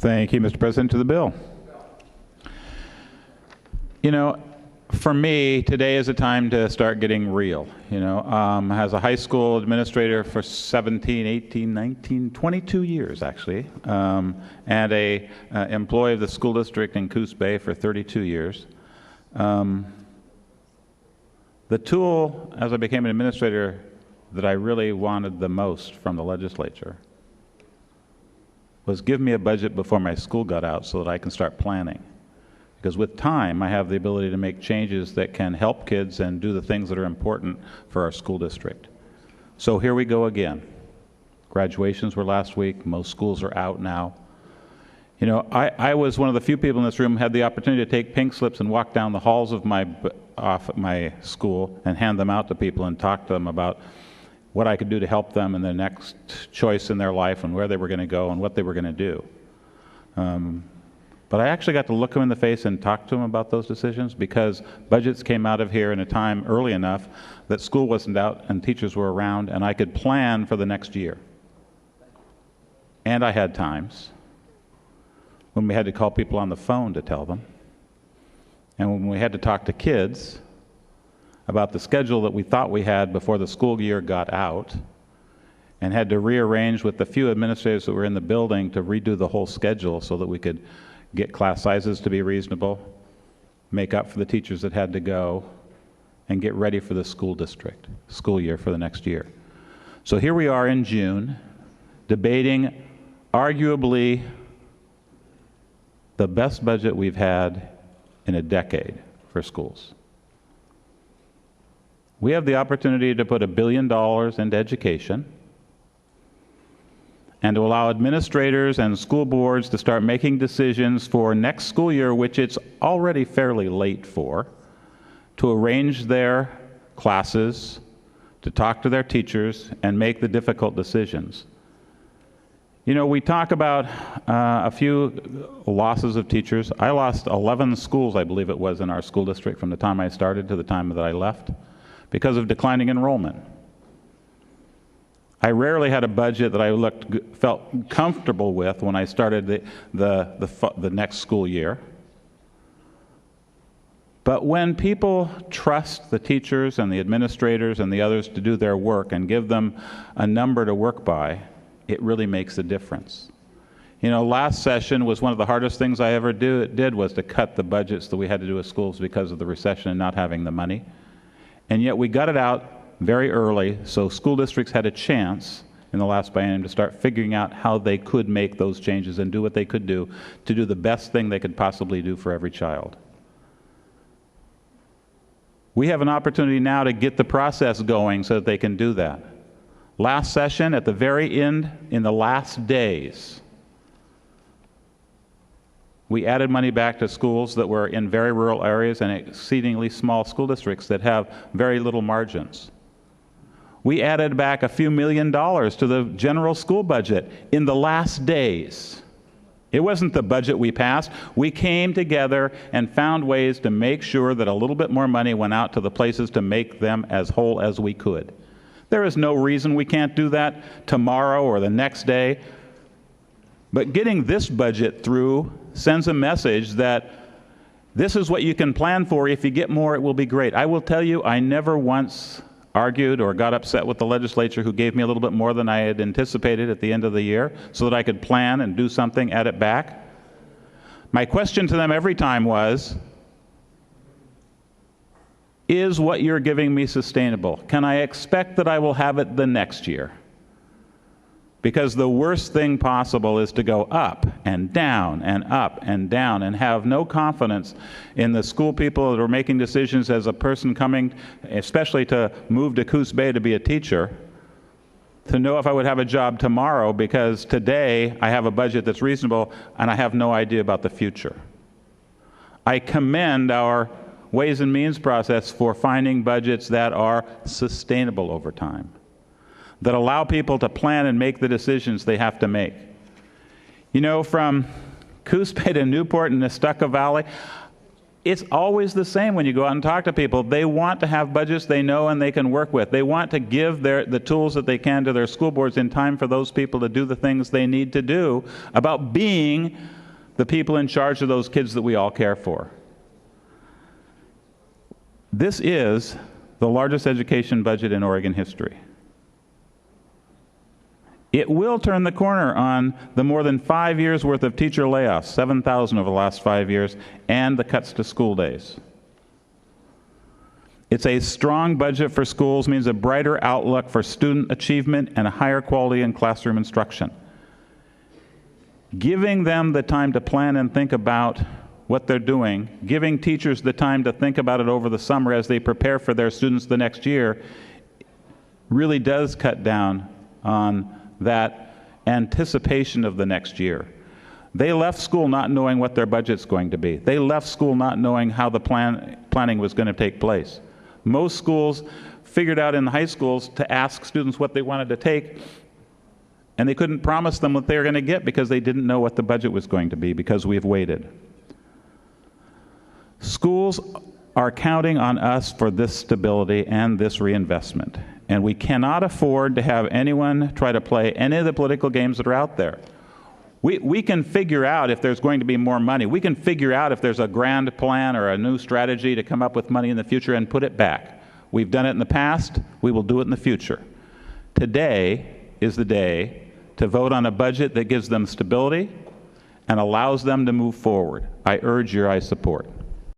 Thank you, Mr. President. To the bill. You know, for me, today is a time to start getting real. As a high school administrator for 17, 18, 19, 22 years, actually, and a employee of the school district in Coos Bay for 32 years. The tool, as I became an administrator, that I really wanted the most from the legislature was give me a budget before my school got out so that I can start planning. Because with time, I have the ability to make changes that can help kids and do the things that are important for our school district. So here we go again. Graduations were last week. Most schools are out now. I was one of the few people in this room who had the opportunity to take pink slips and walk down the halls of my school and hand them out to people and talk to them about what I could do to help them in the next choice in their life and where they were going to go and what they were going to do. But I actually got to look them in the face and talk to them about those decisions because budgets came out of here in a time early enough that school wasn't out and teachers were around and I could plan for the next year. And I had times when we had to call people on the phone to tell them, and when we had to talk to kids about the schedule that we thought we had before the school year got out, and had to rearrange with the few administrators that were in the building to redo the whole schedule so that we could get class sizes to be reasonable, make up for the teachers that had to go, and get ready for the school year for the next year. So here we are in June, debating arguably the best budget we've had in a decade for schools. We have the opportunity to put $1 billion into education and to allow administrators and school boards to start making decisions for next school year, which it's already fairly late for, to arrange their classes, to talk to their teachers, and make the difficult decisions. We talk about a few losses of teachers. I lost 11 schools, I believe it was, in our school district from the time I started to the time that I left because of declining enrollment. I rarely had a budget that I felt comfortable with when I started the next school year. But when people trust the teachers and the administrators and the others to do their work and give them a number to work by, it really makes a difference. Last session was one of the hardest things I ever did was to cut the budgets that we had to do with schools because of the recession and not having the money. And yet we got it out very early, so school districts had a chance in the last biennium to start figuring out how they could make those changes and do what they could do to do the best thing they could possibly do for every child. We have an opportunity now to get the process going so that they can do that. Last session, at the very end, in the last days, we added money back to schools that were in very rural areas and exceedingly small school districts that have very little margins. We added back a few $1 million to the general school budget in the last days. It wasn't the budget we passed. We came together and found ways to make sure that a little bit more money went out to the places to make them as whole as we could. There is no reason we can't do that tomorrow or the next day. But getting this budget through sends a message that this is what you can plan for. If you get more, it will be great. I will tell you, I never once argued or got upset with the legislature who gave me a little bit more than I had anticipated at the end of the year so that I could plan and do something, add it back. My question to them every time was, is what you're giving me sustainable? Can I expect that I will have it the next year? Because the worst thing possible is to go up and down and up and down and have no confidence in the school people that are making decisions as a person coming, especially to move to Coos Bay to be a teacher, to know if I would have a job tomorrow because today I have a budget that's reasonable and I have no idea about the future. I commend our Ways and Means process for finding budgets that are sustainable over time, that allow people to plan and make the decisions they have to make. From Coos Bay to Newport and Nestucca Valley, It's always the same when you go out and talk to people. They want to have budgets they know and they can work with. They want to give the tools that they can to their school boards in time for those people to do the things they need to do about being the people in charge of those kids that we all care for. This is the largest education budget in Oregon history. It will turn the corner on the more than 5 years' worth of teacher layoffs, 7,000 over the last 5 years, and the cuts to school days. It's a strong budget for schools, means a brighter outlook for student achievement and a higher quality in classroom instruction. Giving them the time to plan and think about what they're doing, giving teachers the time to think about it over the summer as they prepare for their students the next year, really does cut down on that anticipation of the next year. They left school not knowing what their budget's going to be. They left school not knowing how the planning was going to take place. Most schools figured out in the high schools to ask students what they wanted to take, and they couldn't promise them what they were going to get because they didn't know what the budget was going to be because we've waited. Schools are counting on us for this stability and this reinvestment. And we cannot afford to have anyone try to play any of the political games that are out there. We can figure out if there's going to be more money. We can figure out if there's a grand plan or a new strategy to come up with money in the future and put it back. We've done it in the past. We will do it in the future. Today is the day to vote on a budget that gives them stability and allows them to move forward. I urge your support.